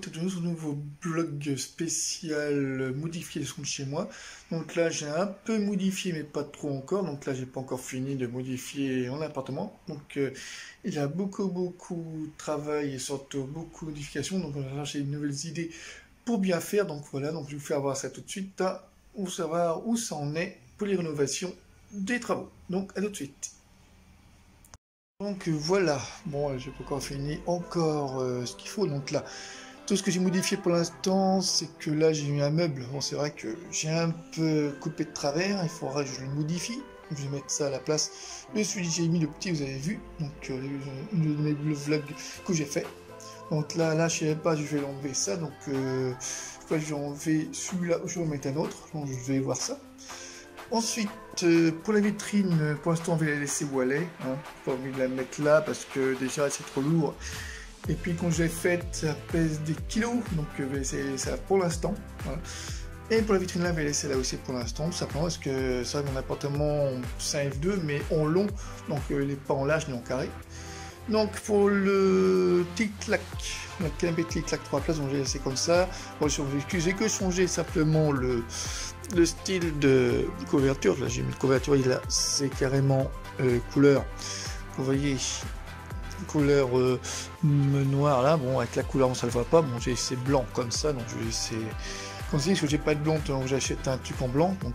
bienvenue sur un nouveau blog spécial modifié le son de chez moi. Donc là j'ai un peu modifié mais pas trop encore, donc là j'ai pas encore fini de modifier mon appartement. Donc il y a beaucoup de travail et surtout beaucoup de modifications, donc on va chercher de nouvelles idées pour bien faire. Donc voilà, donc je vais vous faire voir ça tout de suite, pour savoir où ça en est pour les rénovations des travaux. Donc à tout de suite. Donc voilà, bon j'ai pas encore fini ce qu'il faut, donc là tout ce que j'ai modifié pour l'instant c'est que là j'ai mis un meuble, bon c'est vrai que j'ai un peu coupé de travers, il faudra que je le modifie, je vais mettre ça à la place de celui que j'ai mis le petit, vous avez vu, donc une de mes vlogs que j'ai fait, donc là je sais pas, je vais l'enlever ça, donc je crois que je vais enlever celui-là, je vais en mettre un autre, donc je vais voir ça. Ensuite, pour la vitrine, pour l'instant on va la laisser où elle est, hein. Pas envie de la mettre là parce que déjà c'est trop lourd. Et puis quand je l'ai faite, ça pèse des kilos, donc c'est ça pour l'instant. Voilà. Et pour la vitrine là, je vais la laisser là aussi pour l'instant, tout simplement parce que ça, mon appartement c'est un F2 mais en long, donc il n'est pas en large ni en carré. Donc pour le tic-tac, la canapé tic-tac 3 places, donc j'ai laissé comme ça. Bon, j'ai que changé simplement le style de couverture. Là j'ai mis une couverture, c'est carrément couleur, vous voyez, couleur noire là. Bon, avec la couleur on ça le voit pas, bon j'ai laissé blanc comme ça, donc je vais laisser comme ça, parce que j'ai pas de blond, donc j'achète un truc en blanc, donc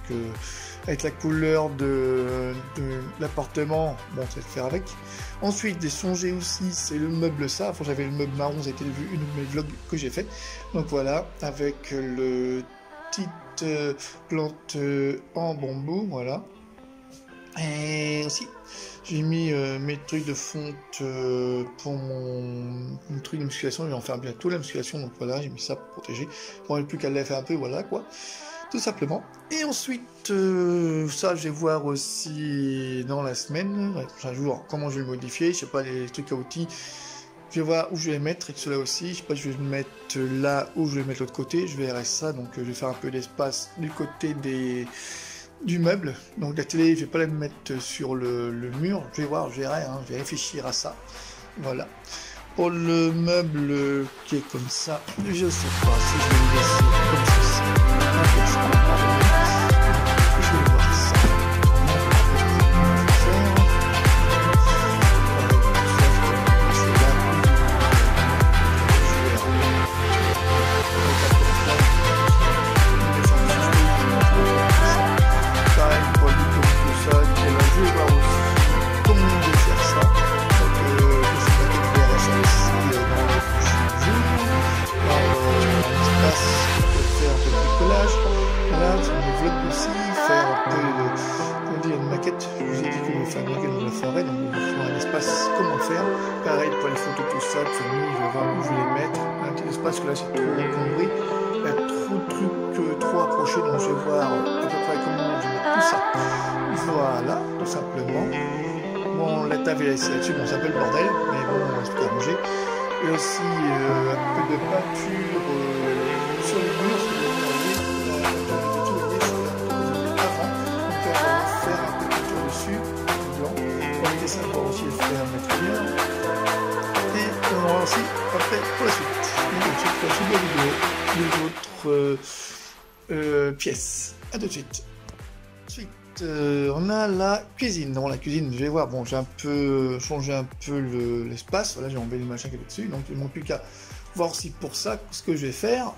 avec la couleur de l'appartement, bon ça va le faire avec. Ensuite, j'ai changé aussi, c'est le meuble ça, enfin, j'avais le meuble marron, vous avez vu une de mes vlogs que j'ai fait, donc voilà, avec le petite plante en bambou, voilà. Et aussi, j'ai mis mes trucs de fonte pour mon truc de musculation, je vais en faire bientôt la musculation, donc voilà, j'ai mis ça pour protéger. Bon, il n'y a plus qu'à la faire un peu, voilà quoi, tout simplement. Et ensuite, ça je vais voir aussi dans la semaine, un jour, comment je vais le modifier, je sais pas, les trucs à outils. Je vais voir où je vais les mettre, et cela aussi, je sais pas, je vais le mettre là ou je vais le mettre de l'autre côté, je verrai ça, donc je vais faire un peu d'espace du côté du meuble, donc la télé je vais pas la mettre sur le mur, je vais voir, je verrai, hein, je vais réfléchir à ça, voilà. Pour le meuble qui est comme ça, je sais pas si je vais le laisser comme ceci, je vais voir ça. Comment faire, pareil pour les photos, tout ça, de famille, je vais voir où je vais les mettre, un petit espace que là c'est trop encombré, il y a trop de trucs trop approchés, donc je vais voir à peu près comment je vais mettre tout ça. Voilà, tout simplement. Bon, la table est là-dessus, bon, c'est un peu le bordel, mais bon, c'est pas arrangé. Et aussi un peu de peinture sur les murs, si vous voyez, avant, donc on va faire un peu de peinture dessus, blanc. C'est sympa aussi de faire mettre bien. Et on va aussi après pour la suite. Les autres pièces. A tout de suite. Ensuite, on a la cuisine. Dans la cuisine, je vais voir. Bon, j'ai un peu changé un peu l'espace. Voilà, j'ai enlevé les machins qui étaient dessus. Donc, il ne manque plus qu'à voir aussi pour ça ce que je vais faire.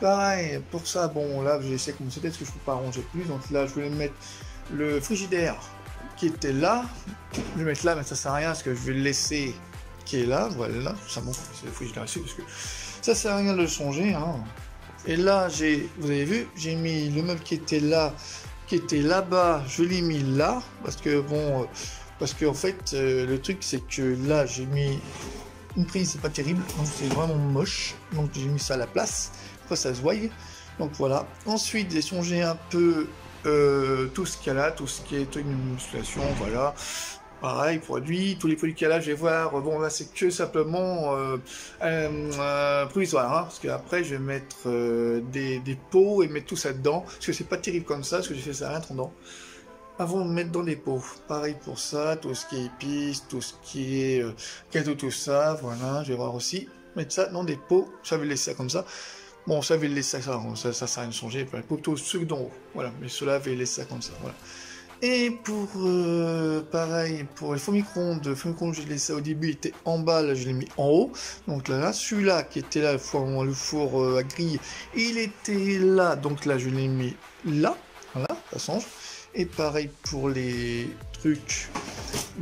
Pareil, pour ça, bon, là, j'ai essayé comme c'était, parce que je ne peux pas arranger plus. Donc là, je voulais mettre le frigidaire qui était là, je vais le mettre là, mais ça sert à rien parce que je vais le laisser qui est là, voilà, ça montre que c'est le frigidaire ici, parce que ça sert à rien de le changer, hein. Et là, vous avez vu, j'ai mis le meuble qui était là-bas, je l'ai mis là, parce que bon, parce que en fait, le truc c'est que là, j'ai mis une prise, c'est pas terrible, donc c'est vraiment moche, donc j'ai mis ça à la place, après ça se voit, donc voilà. Ensuite, j'ai changé un peu tout ce qu'il y a là, tout ce qui est truc de musculation, voilà. Pareil, produits, tous les produits qu'il y a là, je vais voir. Bon, là, c'est que simplement provisoire, hein, parce qu'après, je vais mettre des pots et mettre tout ça dedans, parce que c'est pas terrible comme ça, parce que j'ai fait ça à dedans. Avant de mettre dans des pots, pareil pour ça, tout ce qui est épices, tout ce qui est gâteau, tout ça, voilà, je vais voir aussi. mettre ça dans des pots, ça va le laisser ça comme ça. Bon, ça va le laisser ça, ça sert à rien de changer, plutôt ceux d'en haut, voilà, mais ceux-là va laisser ça comme ça, voilà. Et pour, pareil, pour les fours micro-ondes, j'ai laissé ça au début, il était en bas, là je l'ai mis en haut. Donc là, celui-là qui était là, le four à grille, il était là, donc là je l'ai mis là, voilà, ça change. Et pareil pour les trucs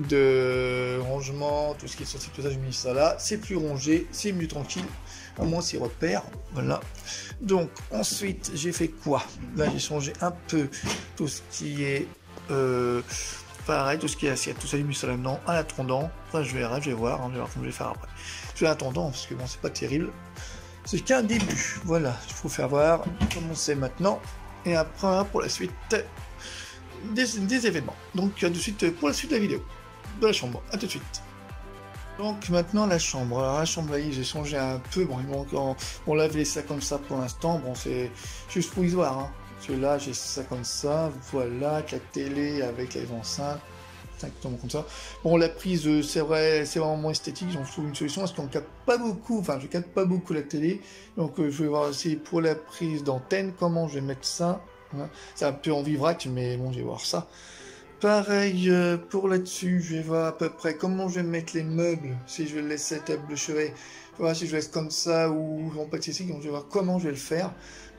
de rangement, tout ce qui est sorti, tout ça, j'ai mis ça là. C'est plus rangé, c'est mieux tranquille, au moins c'est repère, voilà. Donc ensuite, j'ai fait quoi? Là j'ai changé un peu tout ce qui est... pareil, tout ce qui est assiette, tout ça, j'ai mis ça là-dedans, en attendant, enfin je vais voir, je vais voir comment je vais faire après. Je vais attendant, parce que bon, c'est pas terrible. C'est qu'un début, voilà, il faut faire voir comment c'est maintenant, et après, pour la suite, des événements. Donc, de suite, pour la suite de la vidéo, de la chambre, à tout de suite. Donc maintenant la chambre, alors la chambre, j'ai changé un peu, bon, on l'a laissé ça comme ça pour l'instant, bon c'est juste provisoire, hein. Parce que là j'ai ça comme ça, voilà, avec la télé, avec les enceintes, exactement comme ça. Bon la prise, c'est vrai, c'est vraiment moins esthétique, j'en trouve une solution, parce qu'on ne capte pas beaucoup, enfin je capte pas beaucoup la télé, donc je vais voir aussi pour la prise d'antenne, comment je vais mettre ça, hein. C'est un peu en vivrac, mais bon je vais voir ça. Pareil pour là-dessus, je vais voir à peu près comment je vais mettre les meubles, si je vais laisser la table de chevet, voilà, si je laisse comme ça ou en pâtisserie, donc je vais voir comment je vais le faire.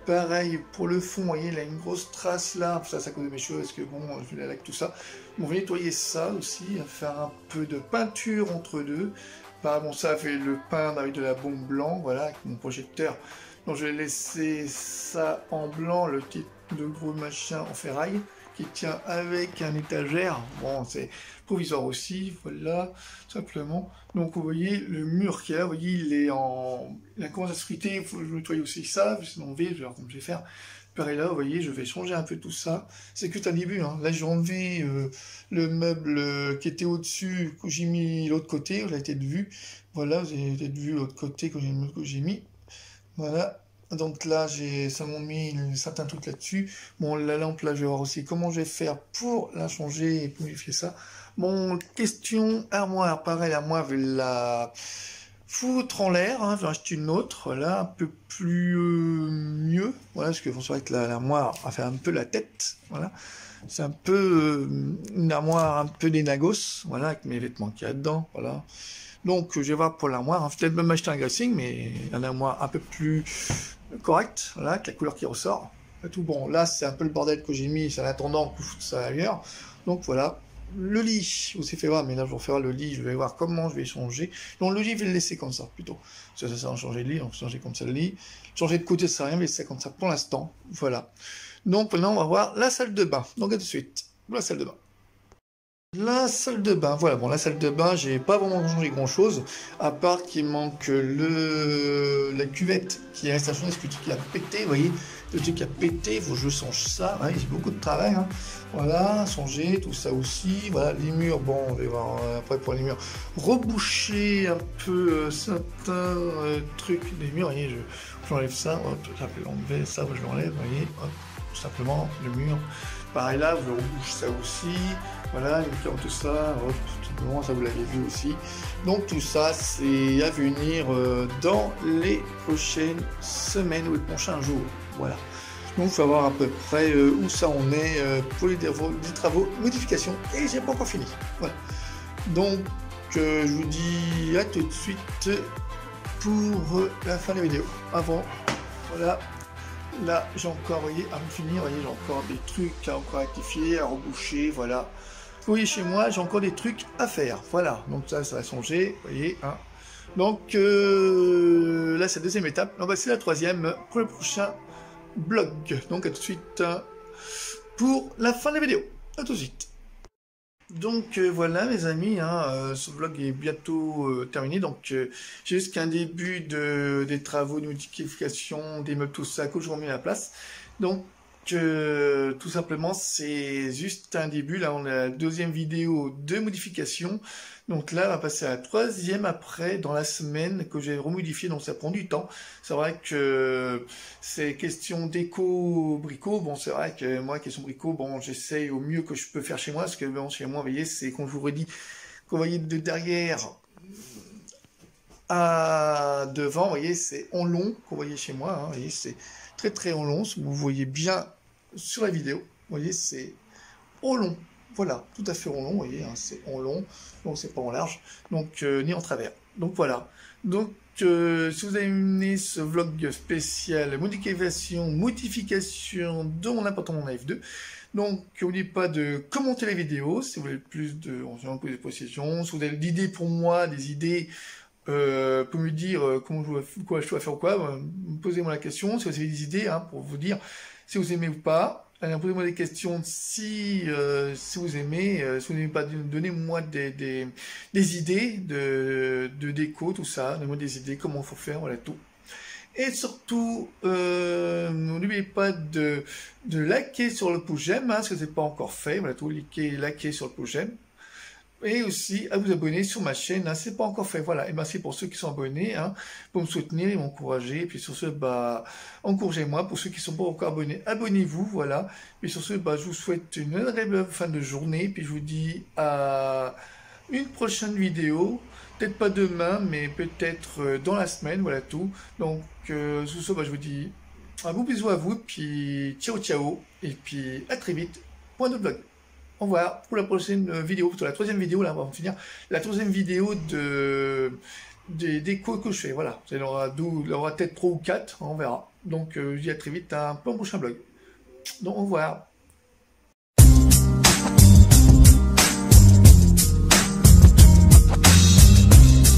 Pareil pour le fond, vous voyez, il a une grosse trace là, ça c'est à cause de mes cheveux, parce que bon, je vais la laque tout ça. Bon, on va nettoyer ça aussi, faire un peu de peinture entre deux. Bah, bon, ça fait le peindre avec de la bombe blanc, voilà, avec mon projecteur. Donc je vais laisser ça en blanc, le petit de gros machin en ferraille qui tient avec un étagère. Bon, c'est provisoire aussi, voilà, simplement. Donc vous voyez le mur qui est là, vous voyez, il a commencé à se friter, il faut que je nettoie aussi ça, sinon je vais voir comment je vais faire. Pareil là, vous voyez, je vais changer un peu tout ça. C'est que un début, hein. Là j'ai enlevé le meuble qui était au-dessus, que j'ai mis l'autre côté, vous avez peut-être vu. Voilà, vous avez peut-être vu l'autre côté que j'ai mis. Voilà. Donc là, ça m'a mis certains trucs là-dessus. Bon, la lampe, là, je vais voir aussi comment je vais faire pour la changer et pour modifier ça. Bon, question armoire. Pareil, l'armoire, je vais la foutre en l'air. Hein. Je vais en acheter une autre, voilà, un peu plus mieux. Voilà, parce que c'est vrai que l'armoire a fait un peu la tête. Voilà. C'est un peu une armoire un peu des Nagos. Voilà, avec mes vêtements qu'il y a dedans. Voilà. Donc, je vais voir pour l'armoire. Hein. Peut-être même acheter un dressing, mais un armoire un peu plus correct, voilà, avec la couleur qui ressort. Et tout bon, là c'est un peu le bordel que j'ai mis, c'est en attendant que je foute ça ailleurs. Donc voilà, le lit, je vous ai fait voir, mais là je vais refaire le lit, je vais voir comment je vais changer. Donc le lit, je vais le laisser comme ça plutôt. Ça sert à changer de lit, donc changer comme ça le lit. Changer de côté, ça sert à rien, mais c'est comme ça pour l'instant. Voilà. Donc maintenant on va voir la salle de bain. Donc à tout de suite, la salle de bain. La salle de bain, voilà, bon la salle de bain, j'ai pas vraiment changé grand chose, à part qu'il manque la cuvette qui reste à changer, parce que le truc qui a pété, vous voyez, le truc qui a pété, il faut que je change ça, ouais, j'ai beaucoup de travail, hein. Voilà, changer, tout ça aussi, voilà, les murs, bon, on va voir après pour les murs, reboucher un peu certains trucs des murs, vous voyez, j'enlève ça, hop, ça peut l'enlever, ça, je l'enlève, vous voyez, hop, tout simplement, le mur. Pareil là, je rebouche ça aussi, voilà, tout ça, hop, tout simplement, ça vous l'avez vu aussi. Donc tout ça, c'est à venir dans les prochaines semaines ou les prochains jours, voilà. Donc il faut voir à peu près où ça en est pour les travaux, modifications, et j'ai pas encore fini, voilà. Donc je vous dis à tout de suite pour la fin de la vidéo. Avant, voilà. Là, j'ai encore, vous voyez, à me finir, vous voyez, j'ai encore des trucs à encore rectifier, à reboucher, voilà. Vous voyez, chez moi, j'ai encore des trucs à faire, voilà. Donc ça va changer, vous voyez, hein. Donc là, c'est la deuxième étape. Donc c'est la troisième pour le prochain blog. Donc à tout de suite pour la fin de la vidéo. À tout de suite. Donc voilà mes amis, hein, ce vlog est bientôt terminé, donc j'ai juste qu'un début des travaux de modification, des meubles, tout ça, que je remets à la place. Donc tout simplement c'est juste un début, là on a la deuxième vidéo de modification, donc là on va passer à la troisième après, dans la semaine que j'ai remodifié, donc ça prend du temps. C'est vrai que c'est question déco bricot, bon c'est vrai que moi question bricot, bon j'essaye au mieux que je peux faire chez moi, parce que bon chez moi vous voyez c'est, comme je vous redis, vous voyez de derrière, à devant, vous voyez, c'est en long qu'on voyait chez moi, hein, vous voyez, c'est très très en long, vous voyez bien sur la vidéo, vous voyez, c'est en long, voilà, tout à fait en long, vous voyez, hein, c'est en long, donc c'est pas en large, donc ni en travers, donc voilà, donc si vous avez aimé ce vlog spécial modification de mon appartement en F2, donc n'oubliez pas de commenter la vidéo si vous voulez plus de possession, si vous avez des idées pour moi, des idées pour me dire quoi je dois faire ou quoi, posez-moi la question, si vous avez des idées, hein, pour vous dire si vous aimez ou pas. Posez-moi des questions si vous aimez, si vous n'aimez pas, donnez-moi des idées de déco, tout ça, donnez-moi des idées, comment il faut faire, voilà tout. Et surtout, n'oubliez pas de liker sur le pouce j'aime, hein, si vous n'avez pas encore fait, voilà tout, liker sur le pouce j'aime. Et aussi à vous abonner sur ma chaîne, hein, c'est pas encore fait, voilà, et merci pour ceux qui sont abonnés, hein, pour me soutenir et m'encourager, et puis sur ce, bah, encouragez-moi, pour ceux qui sont pas encore abonnés, abonnez-vous, voilà, et sur ce, bah, je vous souhaite une agréable fin de journée, puis je vous dis à une prochaine vidéo, peut-être pas demain, mais peut-être dans la semaine, voilà tout, donc sur ce, bah, je vous dis un beau bisou à vous, puis ciao ciao, et puis à très vite pour un autre vlog. Au revoir pour la prochaine vidéo, pour la troisième vidéo, là, on va finir la troisième vidéo des décos que je fais, voilà. Il y en aura peut-être 3 ou 4, on verra. Donc, je vous dis à très vite, à un prochain vlog. Donc, au revoir.